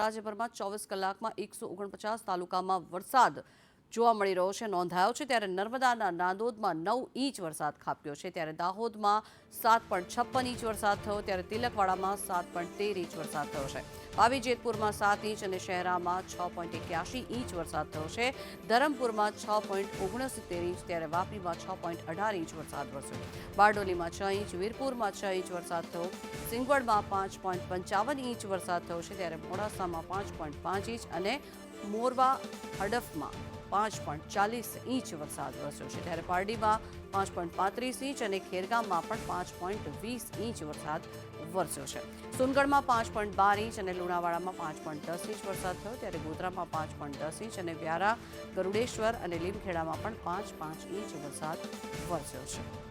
રાજ્યભરમાં 24 કલાકમાં 149 તાલુકામાં વરસાદ જોવા મળી રહ્યો છે, નોંધાયો છે। ત્યારે નર્મદાના નાંદોદમાં 9 ઇંચ વરસાદ ખાબક્યો છે, ત્યારે દાહોદમાં 7.56 ઇંચ વરસાદ થયો, ત્યારે તિલકવાડામાં 7.13 ઇંચ વરસાદ થયો છે। ભાવી જેતપુરમાં 7 ઇંચ અને શહેરામાં 6.81 ઇંચ વરસાદ થયો છે। ધરમપુરમાં 6.69 ઇંચ, ત્યારે વાપીમાં 6.18 ઇંચ વરસાદ વરસ્યો। બારડોલીમાં 6 ઇંચ, વીરપુરમાં 6 ઇંચ વરસાદ થયો, સિંગવડમાં 5.55 ઇંચ વરસાદ થયો છે, ત્યારે મોડાસામાં 5.5 ઇંચ અને મોરવા હડફમાં 5.40 ઇંચ વરસાદ વરસ્યો છે, ત્યારે પારડીમાં 5.35 ઇંચ અને ખેરગામમાં પણ 5.20 ઇંચ વરસાદ વરસ્યો છે। સોનગઢમાં 5.12 ઇંચ અને લુણાવાડામાં 5.10 ઇંચ વરસાદ થયો, ત્યારે ગોધરામાં 5.10 ઇંચ અને વ્યારા, ગરુડેશ્વર અને લીમખેડામાં પણ 5.5 ઇંચ વરસાદ વરસ્યો છે।